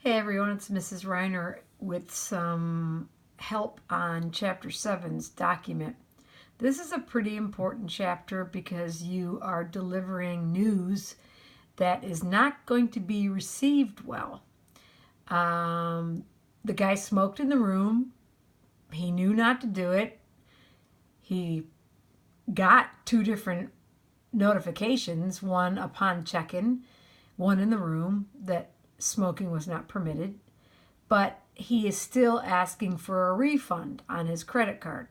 Hey everyone, it's Mrs. Reiner with some help on Chapter 7's document. This is a pretty important chapter because you are delivering news that is not going to be received well. The guy smoked in the room. He knew not to do it. He got two different notifications, one upon check-in, one in the room, that smoking was not permitted, but he is still asking for a refund on his credit card.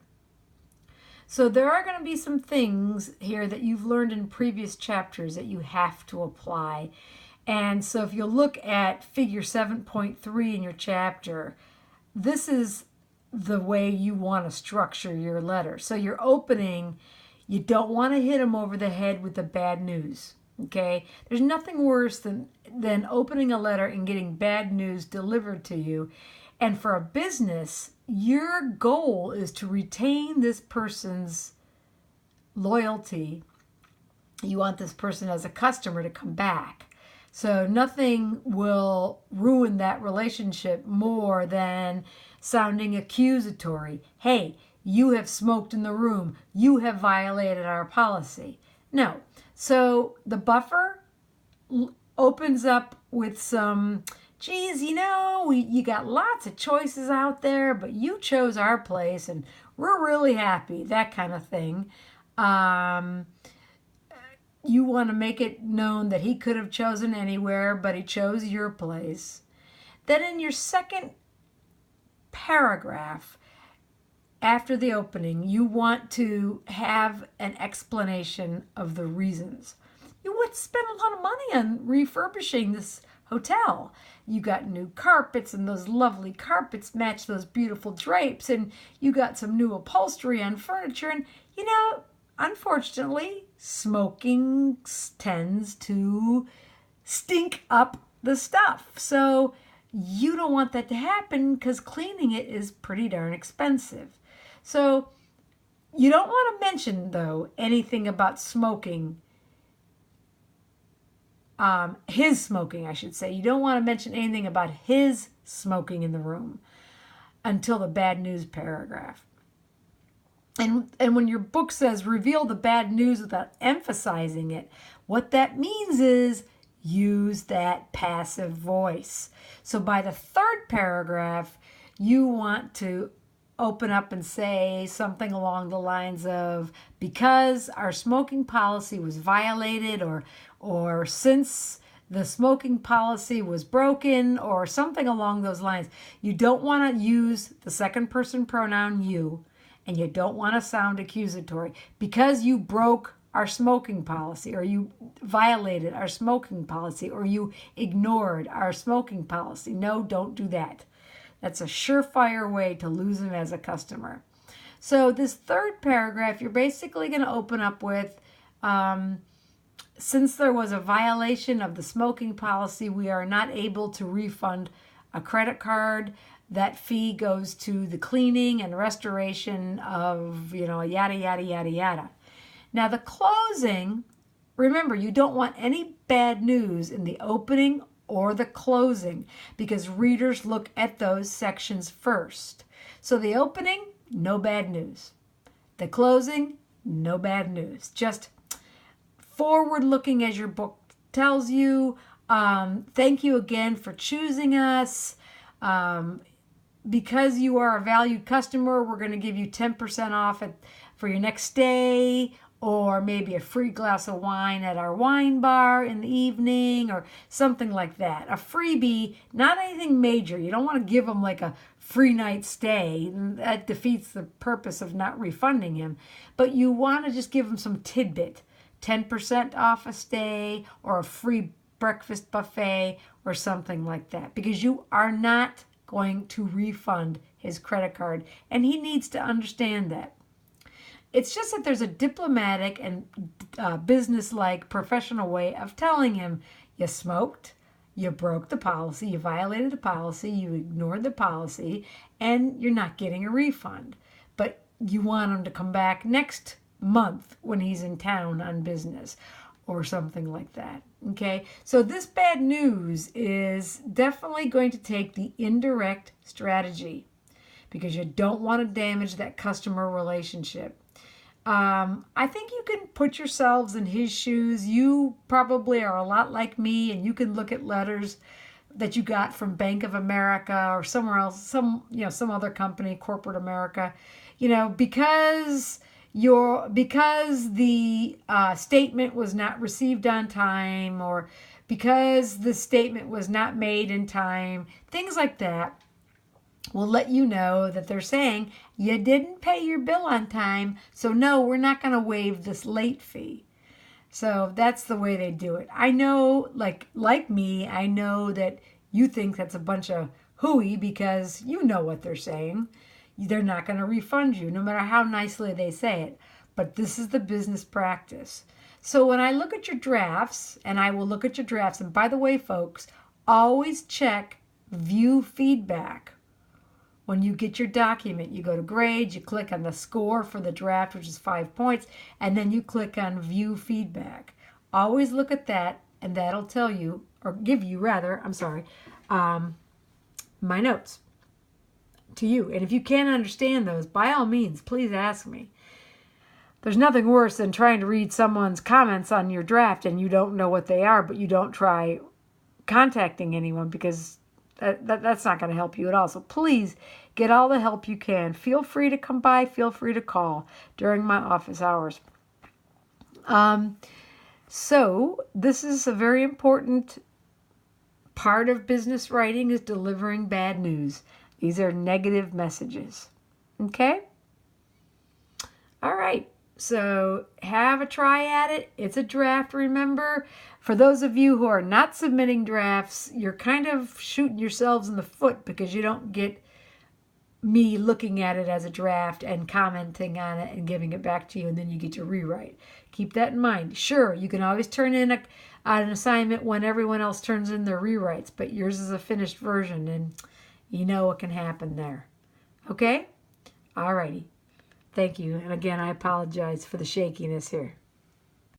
So there are going to be some things here that you've learned in previous chapters that you have to apply. And so if you look at figure 7.3 in your chapter, this is the way you want to structure your letter. So your opening, you don't want to hit him over the head with the bad news. Okay, there's nothing worse than opening a letter and getting bad news delivered to you. And for a business, your goal is to retain this person's loyalty. You want this person as a customer to come back. So nothing will ruin that relationship more than sounding accusatory. Hey, you have smoked in the room. You have violated our policy. No. So the buffer opens up with some, geez, you got lots of choices out there, but you chose our place and we're really happy, that kind of thing. You want to make it known that he could have chosen anywhere, but he chose your place. Then in your second paragraph, after the opening, you want to have an explanation of the reasons. You would spend a lot of money on refurbishing this hotel. You got new carpets, and those lovely carpets match those beautiful drapes, and you got some new upholstery on furniture. And, unfortunately, smoking tends to stink up the stuff. So you don't want that to happen because cleaning it is pretty darn expensive. So you don't want to mention, though, anything about smoking, his smoking, I should say. You don't want to mention anything about his smoking in the room until the bad news paragraph. And when your book says reveal the bad news without emphasizing it, what that means is use that passive voice. So by the third paragraph, you want to open up and say something along the lines of, because our smoking policy was violated, or since the smoking policy was broken, or something along those lines. You don't want to use the second person pronoun you, and you don't want to sound accusatory. Because you broke our smoking policy, or you violated our smoking policy, or you ignored our smoking policy. No, don't do that. That's a surefire way to lose them as a customer. So this third paragraph, you're basically going to open up with, since there was a violation of the smoking policy, we are not able to refund a credit card. That fee goes to the cleaning and restoration of, yada, yada, yada, yada. Now the closing, remember, you don't want any bad news in the opening or the closing, because readers look at those sections first. So the opening, no bad news. The closing, no bad news. Just forward looking, as your book tells you. Thank you again for choosing us. Because you are a valued customer, we're going to give you 10% off for your next stay, or maybe a free glass of wine at our wine bar in the evening, or something like that. A freebie, not anything major. You don't want to give them like a free night stay. That defeats the purpose of not refunding him. But you want to just give them some tidbit. 10% off a stay, or a free breakfast buffet, or something like that. Because you are not going to refund his credit card, and he needs to understand that. It's just that there's a diplomatic and business-like professional way of telling him, you smoked, you broke the policy, you violated the policy, you ignored the policy, and you're not getting a refund. But you want him to come back next month when he's in town on business. or something like that. Okay, so this bad news is definitely going to take the indirect strategy because you don't want to damage that customer relationship. I think you can put yourselves in his shoes. You probably are a lot like me, and you can look at letters that you got from Bank of America or somewhere else, some other company, corporate America, because the statement was not received on time, or because the statement was not made in time, things like that will let you know that they're saying you didn't pay your bill on time, so no, we're not going to waive this late fee. So that's the way they do it. I know, like me, I know that you think that's a bunch of hooey because you know what they're saying. They're not going to refund you, no matter how nicely they say it. But this is the business practice. So when I look at your drafts, and I will look at your drafts, and by the way, folks, always check view feedback. When you get your document, you go to grades, you click on the score for the draft, which is 5 points, and then you click on view feedback. Always look at that, and that'll tell you, or give you rather, my notes to you. And if you can't understand those, by all means, please ask me. There's nothing worse than trying to read someone's comments on your draft and you don't know what they are, but you don't try contacting anyone because that's not going to help you at all. So please get all the help you can. Feel free to come by. Feel free to call during my office hours. So this is a very important part of business writing, is delivering bad news. These are negative messages. Okay? All right. So have a try at it. It's a draft, remember. For those of you who are not submitting drafts, you're kind of shooting yourselves in the foot because you don't get me looking at it as a draft and commenting on it and giving it back to you, and then you get to rewrite. Keep that in mind. Sure, you can always turn in an assignment when everyone else turns in their rewrites, but yours is a finished version, and you know what can happen there. Okay? All righty. Thank you. And again, I apologize for the shakiness here.